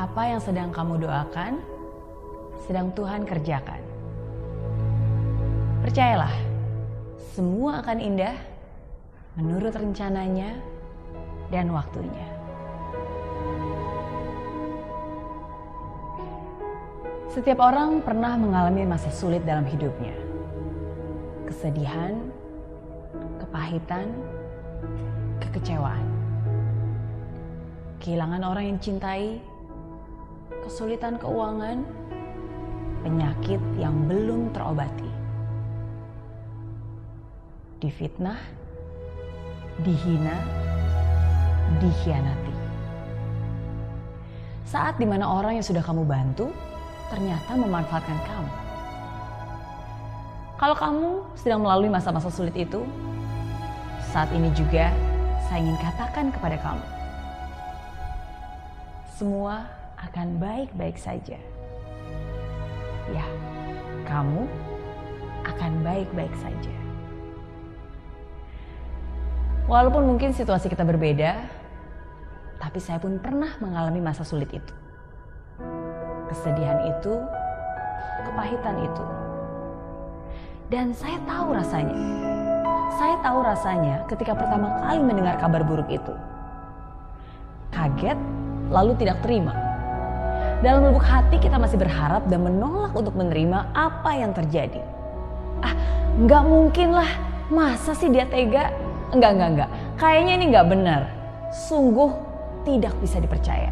Apa yang sedang kamu doakan, sedang Tuhan kerjakan. Percayalah, semua akan indah menurut rencananya dan waktunya. Setiap orang pernah mengalami masa sulit dalam hidupnya. Kesedihan, kepahitan, kekecewaan. Kehilangan orang yang cintai, kesulitan keuangan, penyakit yang belum terobati. Difitnah, dihina, dikhianati. Saat dimana orang yang sudah kamu bantu ternyata memanfaatkan kamu. Kalau kamu sedang melalui masa-masa sulit itu, saat ini juga saya ingin katakan kepada kamu, semua akan baik-baik saja. Ya, kamu akan baik-baik saja. Walaupun mungkin situasi kita berbeda, tapi saya pun pernah mengalami masa sulit itu. Kesedihan itu, kepahitan itu. Dan saya tahu rasanya. Saya tahu rasanya ketika pertama kali mendengar kabar buruk itu. Kaget, lalu tidak terima. Dalam lubuk hati kita masih berharap dan menolak untuk menerima apa yang terjadi. Nggak mungkin lah, masa sih dia tega? Enggak. Kayaknya ini nggak benar. Sungguh tidak bisa dipercaya.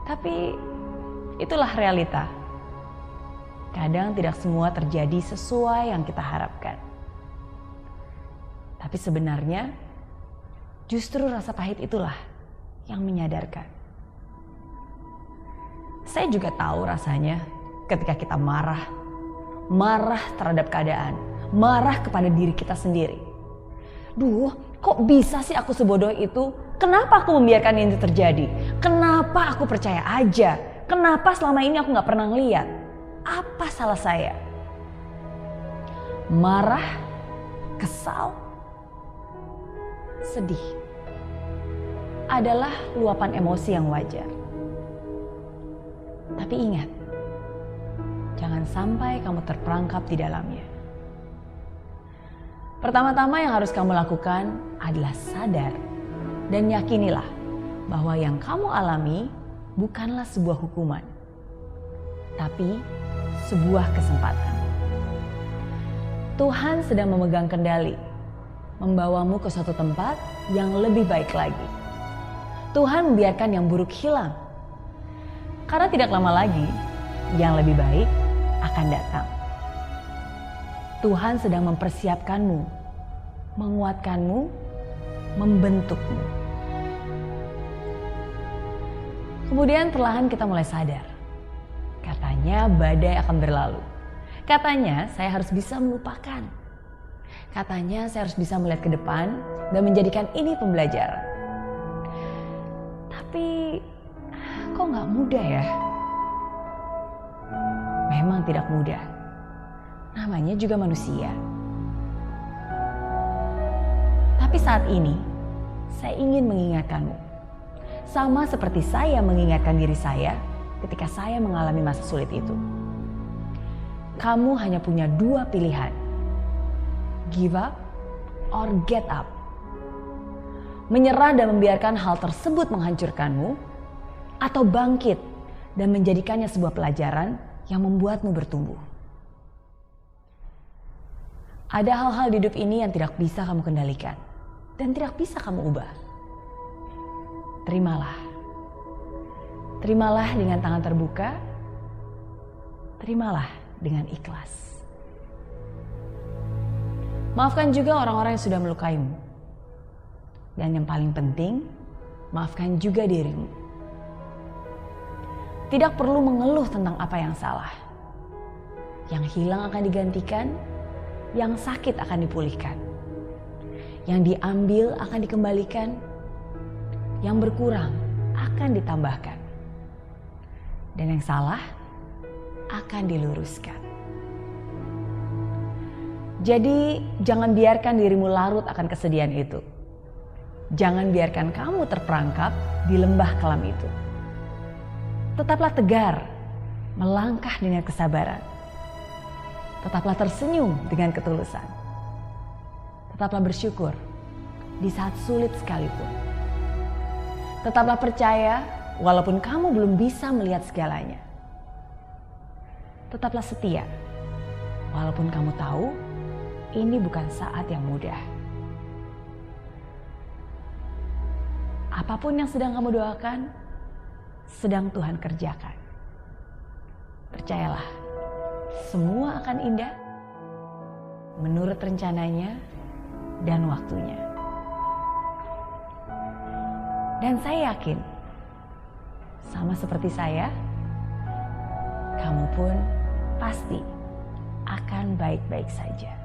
Tapi itulah realita. Kadang tidak semua terjadi sesuai yang kita harapkan. Tapi sebenarnya justru rasa pahit itulah yang menyadarkan. Saya juga tahu rasanya ketika kita marah terhadap keadaan, marah kepada diri kita sendiri. Duh, kok bisa sih aku sebodoh itu? Kenapa aku membiarkan ini terjadi? Kenapa aku percaya aja? Kenapa selama ini aku gak pernah ngeliat? Apa salah saya? Marah, kesal, sedih adalah luapan emosi yang wajar. Tapi ingat, jangan sampai kamu terperangkap di dalamnya. Pertama-tama yang harus kamu lakukan adalah sadar dan yakinilah bahwa yang kamu alami bukanlah sebuah hukuman, tapi sebuah kesempatan. Tuhan sedang memegang kendali, membawamu ke suatu tempat yang lebih baik lagi. Tuhan membiarkan yang buruk hilang, karena tidak lama lagi yang lebih baik akan datang. Tuhan sedang mempersiapkanmu, menguatkanmu, membentukmu. Kemudian perlahan kita mulai sadar. Katanya badai akan berlalu. Katanya saya harus bisa melupakan. Katanya saya harus bisa melihat ke depan dan menjadikan ini pembelajaran. Tapi kok gak mudah ya? Memang tidak mudah. Namanya juga manusia. Tapi saat ini saya ingin mengingatkanmu. Sama seperti saya mengingatkan diri saya ketika saya mengalami masa sulit itu. Kamu hanya punya dua pilihan. Give up or get up. Menyerah dan membiarkan hal tersebut menghancurkanmu, atau bangkit dan menjadikannya sebuah pelajaran yang membuatmu bertumbuh. Ada hal-hal di hidup ini yang tidak bisa kamu kendalikan dan tidak bisa kamu ubah. Terimalah. Terimalah dengan tangan terbuka. Terimalah dengan ikhlas. Maafkan juga orang-orang yang sudah melukaimu. Dan yang paling penting, maafkan juga dirimu. Tidak perlu mengeluh tentang apa yang salah. Yang hilang akan digantikan, yang sakit akan dipulihkan. Yang diambil akan dikembalikan, yang berkurang akan ditambahkan. Dan yang salah akan diluruskan. Jadi jangan biarkan dirimu larut akan kesedihan itu. Jangan biarkan kamu terperangkap di lembah kelam itu. Tetaplah tegar, melangkah dengan kesabaran. Tetaplah tersenyum dengan ketulusan. Tetaplah bersyukur di saat sulit sekalipun. Tetaplah percaya walaupun kamu belum bisa melihat segalanya. Tetaplah setia walaupun kamu tahu ini bukan saat yang mudah. Apapun yang sedang kamu doakan, sedang Tuhan kerjakan. Percayalah, semua akan indah menurut rencananya dan waktunya. Dan saya yakin, sama seperti saya, kamu pun pasti akan baik-baik saja.